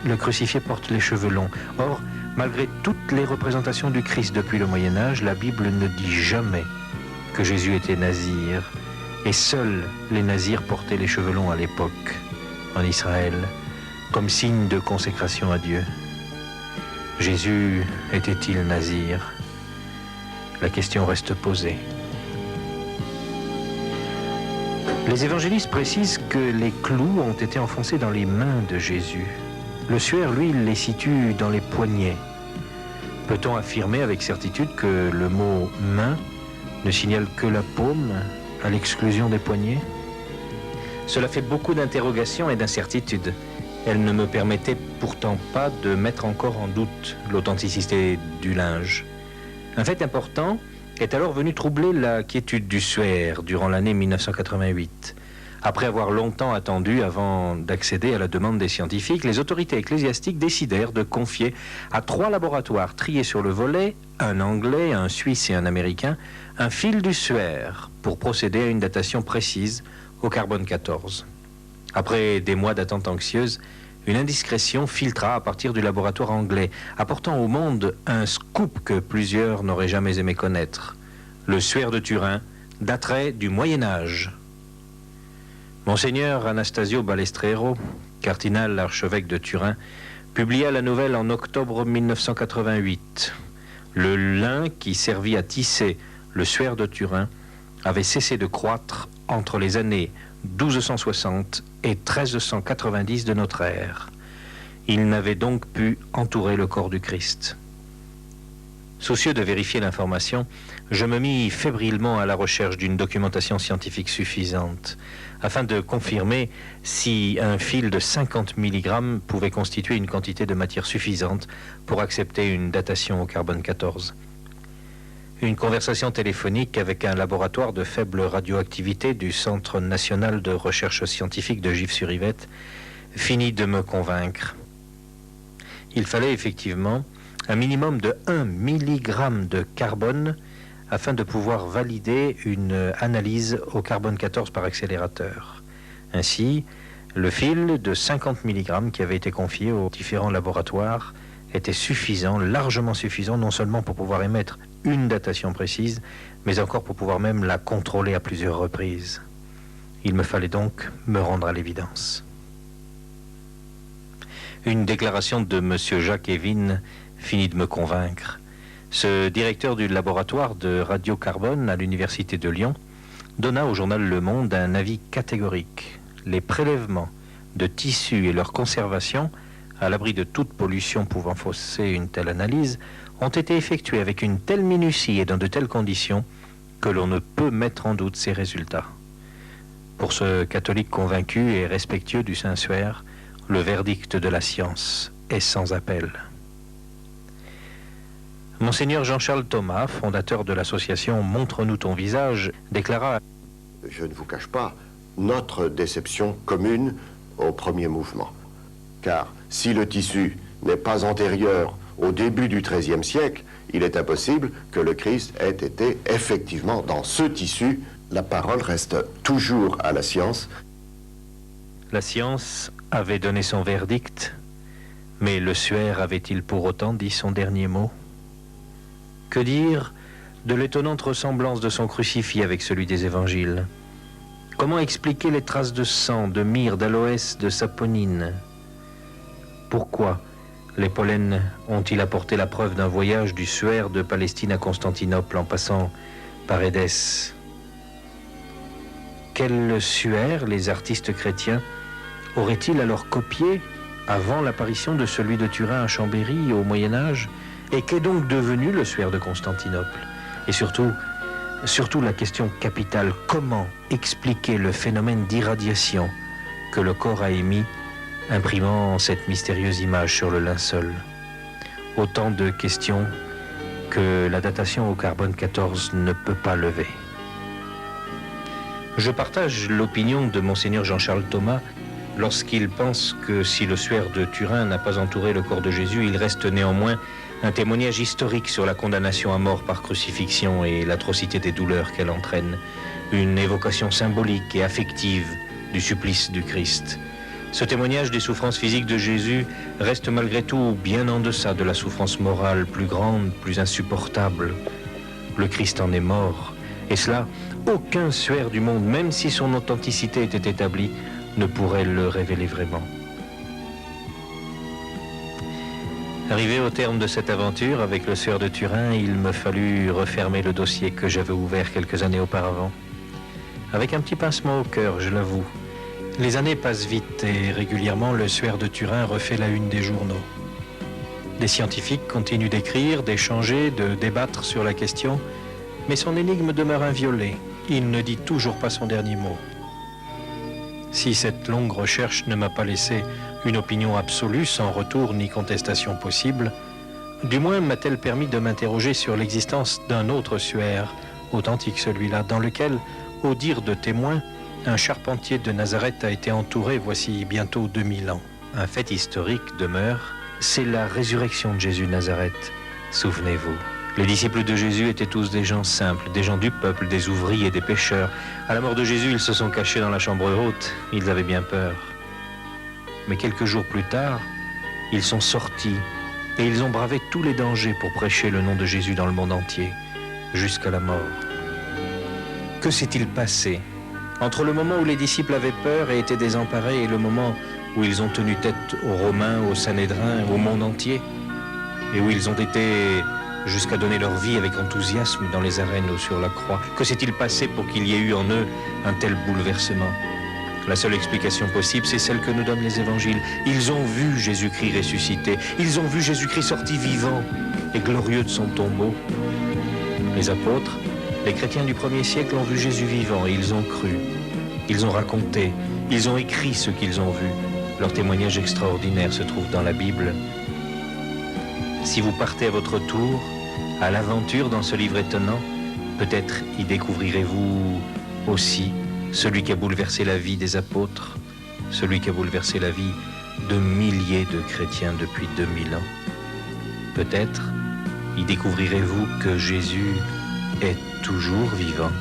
le crucifié porte les cheveux longs. Or, malgré toutes les représentations du Christ depuis le Moyen-Âge, la Bible ne dit jamais que Jésus était nazir. Et seuls les nazirs portaient les cheveux longs à l'époque, en Israël, comme signe de consécration à Dieu. Jésus était-il nazir? La question reste posée. Les évangélistes précisent que les clous ont été enfoncés dans les mains de Jésus. Le suaire, lui, les situe dans les poignets. Peut-on affirmer avec certitude que le mot « main » ne signale que la paume, à l'exclusion des poignets? Cela fait beaucoup d'interrogations et d'incertitudes. Elle ne me permettait pourtant pas de mettre encore en doute l'authenticité du linge. Un fait important est alors venu troubler la quiétude du suaire durant l'année 1988. Après avoir longtemps attendu avant d'accéder à la demande des scientifiques, les autorités ecclésiastiques décidèrent de confier à 3 laboratoires triés sur le volet, un anglais, un suisse et un américain, un fil du suaire pour procéder à une datation précise au carbone 14. Après des mois d'attente anxieuse, une indiscrétion filtra à partir du laboratoire anglais, apportant au monde un scoop que plusieurs n'auraient jamais aimé connaître. Le suaire de Turin daterait du Moyen-Âge. Monseigneur Anastasio Balestrero, cardinal archevêque de Turin, publia la nouvelle en octobre 1988. Le lin qui servit à tisser le suaire de Turin avait cessé de croître entre les années 1260 et 1390 de notre ère. Il n'avait donc pu entourer le corps du Christ. Soucieux de vérifier l'information, je me mis fébrilement à la recherche d'une documentation scientifique suffisante, afin de confirmer si un fil de 50 mg pouvait constituer une quantité de matière suffisante pour accepter une datation au carbone 14. Une conversation téléphonique avec un laboratoire de faible radioactivité du Centre national de recherche scientifique de Gif-sur-Yvette finit de me convaincre. Il fallait effectivement un minimum de 1 mg de carbone afin de pouvoir valider une analyse au carbone 14 par accélérateur. Ainsi, le fil de 50 mg qui avait été confié aux différents laboratoires était suffisant, largement suffisant, non seulement pour pouvoir émettre une datation précise, mais encore pour pouvoir même la contrôler à plusieurs reprises. Il me fallait donc me rendre à l'évidence. Une déclaration de M. Jacques Evin finit de me convaincre. Ce directeur du laboratoire de radiocarbone à l'Université de Lyon donna au journal Le Monde un avis catégorique. Les prélèvements de tissus et leur conservation, à l'abri de toute pollution pouvant fausser une telle analyse, ont été effectués avec une telle minutie et dans de telles conditions que l'on ne peut mettre en doute ces résultats. Pour ce catholique convaincu et respectueux du Saint-Suaire, le verdict de la science est sans appel. Monseigneur Jean-Charles Thomas, fondateur de l'association Montre-nous ton visage, déclara: Je ne vous cache pas notre déception commune au premier mouvement. Car si le tissu n'est pas antérieur au début du XIIIe siècle, il est impossible que le Christ ait été effectivement dans ce tissu. La parole reste toujours à la science. La science avait donné son verdict, mais le suaire avait-il pour autant dit son dernier mot? Que dire de l'étonnante ressemblance de son crucifix avec celui des évangiles? Comment expliquer les traces de sang, de myrrhe, d'aloès, de saponine? Pourquoi les pollens ont-ils apporté la preuve d'un voyage du suaire de Palestine à Constantinople en passant par Édesse? Quel suaire les artistes chrétiens auraient-ils alors copié avant l'apparition de celui de Turin à Chambéry au Moyen-Âge? Et qu'est donc devenu le suaire de Constantinople? Et surtout la question capitale, comment expliquer le phénomène d'irradiation que le corps a émis, imprimant cette mystérieuse image sur le linceul? Autant de questions que la datation au carbone 14 ne peut pas lever. Je partage l'opinion de Monseigneur Jean-Charles Thomas lorsqu'il pense que si le suaire de Turin n'a pas entouré le corps de Jésus, il reste néanmoins un témoignage historique sur la condamnation à mort par crucifixion et l'atrocité des douleurs qu'elle entraîne, une évocation symbolique et affective du supplice du Christ. Ce témoignage des souffrances physiques de Jésus reste malgré tout bien en deçà de la souffrance morale plus grande, plus insupportable. Le Christ en est mort, et cela, aucun suaire du monde, même si son authenticité était établie, ne pourrait le révéler vraiment. Arrivé au terme de cette aventure avec le suaire de Turin, il me fallut refermer le dossier que j'avais ouvert quelques années auparavant. Avec un petit pincement au cœur, je l'avoue. Les années passent vite et régulièrement le suaire de Turin refait la une des journaux. Des scientifiques continuent d'écrire, d'échanger, de débattre sur la question, mais son énigme demeure inviolée. Il ne dit toujours pas son dernier mot. Si cette longue recherche ne m'a pas laissé une opinion absolue, sans retour ni contestation possible, du moins m'a-t-elle permis de m'interroger sur l'existence d'un autre suaire, authentique celui-là, dans lequel, au dire de témoins, un charpentier de Nazareth a été entouré voici bientôt 2000 ans. Un fait historique demeure, c'est la résurrection de Jésus de Nazareth. Souvenez-vous, les disciples de Jésus étaient tous des gens simples, des gens du peuple, des ouvriers, des pêcheurs. À la mort de Jésus, ils se sont cachés dans la chambre haute, ils avaient bien peur. Mais quelques jours plus tard, ils sont sortis et ils ont bravé tous les dangers pour prêcher le nom de Jésus dans le monde entier, jusqu'à la mort. Que s'est-il passé entre le moment où les disciples avaient peur et étaient désemparés et le moment où ils ont tenu tête aux Romains, aux Sanhédrins, au monde entier, et où ils ont été jusqu'à donner leur vie avec enthousiasme dans les arènes ou sur la croix? Que s'est-il passé pour qu'il y ait eu en eux un tel bouleversement? La seule explication possible, c'est celle que nous donnent les évangiles. Ils ont vu Jésus-Christ ressuscité, ils ont vu Jésus-Christ sorti vivant et glorieux de son tombeau. Les apôtres, les chrétiens du 1er siècle ont vu Jésus vivant et ils ont cru. Ils ont raconté, ils ont écrit ce qu'ils ont vu. Leur témoignage extraordinaire se trouve dans la Bible. Si vous partez à votre tour, à l'aventure dans ce livre étonnant, peut-être y découvrirez-vous aussi celui qui a bouleversé la vie des apôtres, celui qui a bouleversé la vie de milliers de chrétiens depuis 2000 ans. Peut-être y découvrirez-vous que Jésus est toujours vivant.